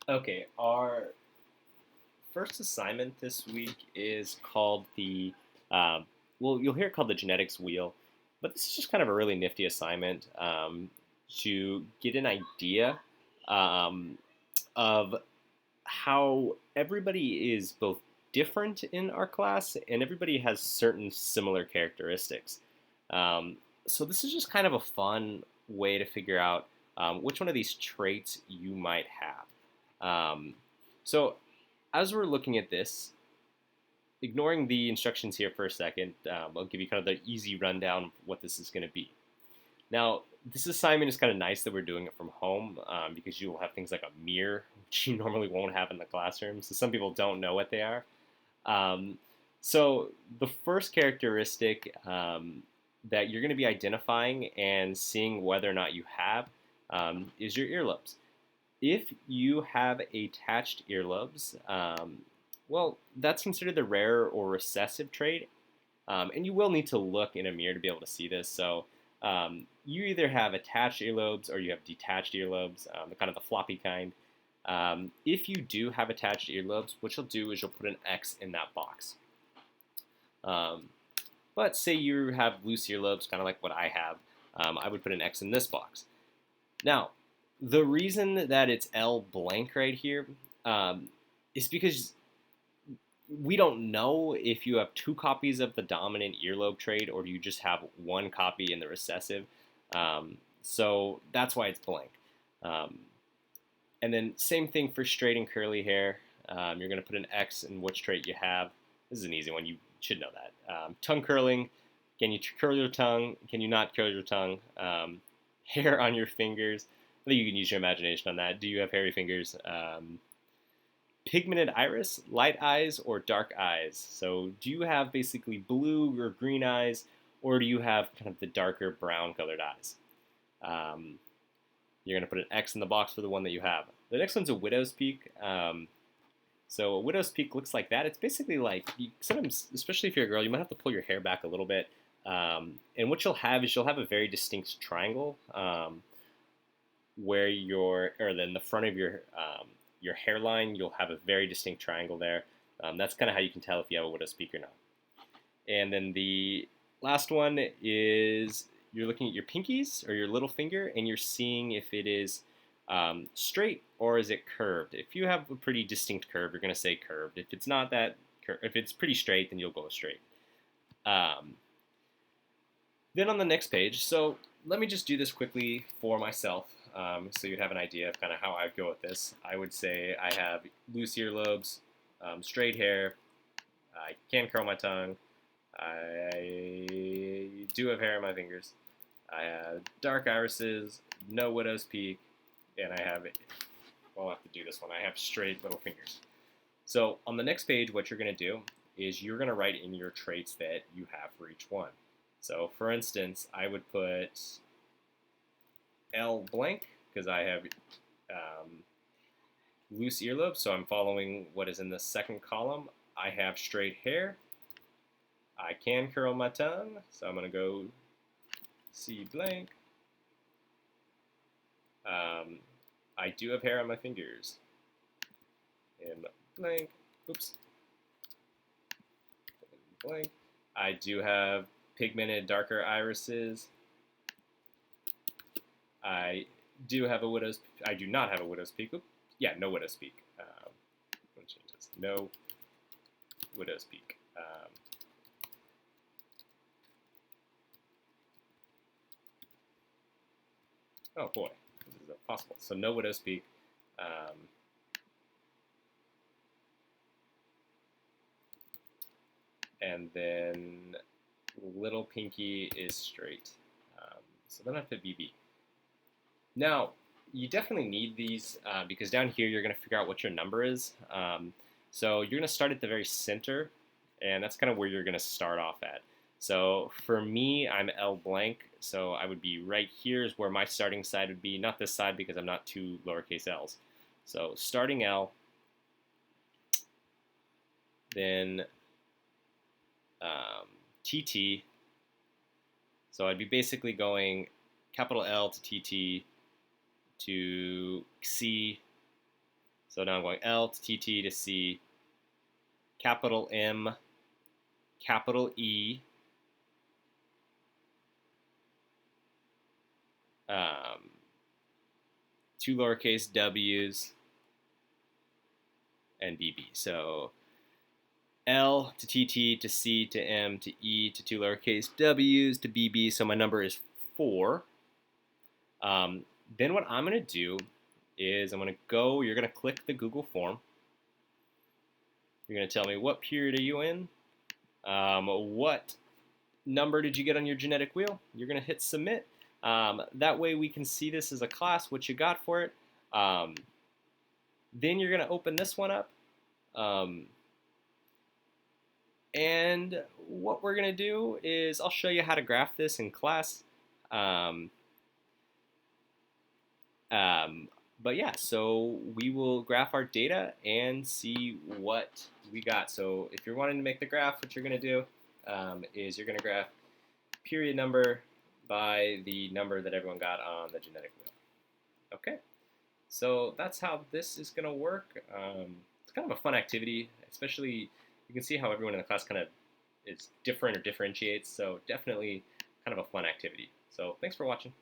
Okay, our first assignment this week is called um, well, you'll hear it called the genetics wheel, but this is just kind of a really nifty assignment to get an idea um, of how everybody is both different in our class and everybody has certain similar characteristics. Um, so this is just kind of a fun way to figure out which one of these traits you might have. So as we're looking at this, ignoring the instructions here for a second, I'll give you kind of the easy rundown of what this is going to be. Now, this assignment is kind of nice that we're doing it from home because you will have things like a mirror, which you normally won't have in the classroom. So some people don't know what they are. Um, so the first characteristic that you're going to be identifying and seeing whether or not you have is your earlobes. If you have attached earlobes, well, that's considered the rare or recessive trait, and you will need to look in a mirror to be able to see this. So you either have attached earlobes or you have detached earlobes, the kind of the floppy kind. If you do have attached earlobes, what you'll do is you'll put an X in that box. Um, but say you have loose earlobes, kind of like what I have, I would put an X in this box. Now, the reason that it's L blank right here um, is because we don't know if you have two copies of the dominant earlobe trait or do you just have one copy in the recessive. So that's why it's blank. Um, and then same thing for straight and curly hair. You're going to put an X in which trait you have. This is an easy one. You should know that. Tongue curling. Can you curl your tongue? Can you not curl your tongue? Hair on your fingers. I think you can use your imagination on that. Do you have hairy fingers? Pigmented iris, light eyes, or dark eyes. So do you have basically blue or green eyes, or do you have kind of the darker brown colored eyes? Um, you're going to put an X in the box for the one that you have. The next one's a widow's peak. So a widow's peak looks like that. It's basically like sometimes, especially if you're a girl, you might have to pull your hair back a little bit. And what you'll have is you'll have a very distinct triangle where or then the front of your hairline, you'll have a very distinct triangle there. That's kind of how you can tell if you have a widow's peak or not. And then the last one is you're looking at your pinkies or your little finger, and you're seeing if it is straight or is it curved. If you have a pretty distinct curve, you're going to say curved. If it's not that, if it's pretty straight, then you'll go straight. Um, then on the next page, so let me just do this quickly for myself, so you'd have an idea of kind of how I go with this. I would say I have loose earlobes, straight hair, I can curl my tongue, I do have hair on my fingers, I have dark irises, no widow's peak, and I have, well, I'll have to do this one, I have straight little fingers. So on the next page, what you're going to do is you're going to write in your traits that you have for each one. So for instance, I would put L blank because I have loose earlobes, so I'm following what is in the second column. I have straight hair. I can curl my tongue, so I'm going to go C blank. I do have hair on my fingers. And blank. Oops. Blank. I do have pigmented darker irises. I do have a widow's. I do not have a widow's peak. Oops. Yeah, no widow's peak. Let me change this. No widow's peak. Oh boy, this is impossible. So no widow's peak. Um, and then little pinky is straight. So then I have to BB. Now, you definitely need these because down here you're going to figure out what your number is. So you're going to start at the very center, and that's kind of where you're going to start off at. So for me, I'm L blank, so I would be right here is where my starting side would be, not this side because I'm not two lowercase l's. So starting L, then TT. So I'd be basically going capital L to TT to C, So now I'm going L to TT to C, capital M, capital E, two lowercase w's, and BB. So L to TT to C to M to E to two lowercase w's to BB. So my number is 4. Then what I'm going to do is I'm going to go, you're going to click the Google form. You're going to tell me what period are you in, what number did you get on your genetic wheel. You're going to hit submit. That way we can see this as a class, what you got for it. Then you're going to open this one up. And what we're going to do is I'll show you how to graph this in class. But yeah, so we will graph our data and see what we got. So if you're wanting to make the graph, what you're going to do is you're going to graph period number by the number that everyone got on the genetic wheel. Okay, so that's how this is going to work. It's kind of a fun activity, especially you can see how everyone in the class kind of is different or differentiates. So definitely kind of a fun activity. So thanks for watching.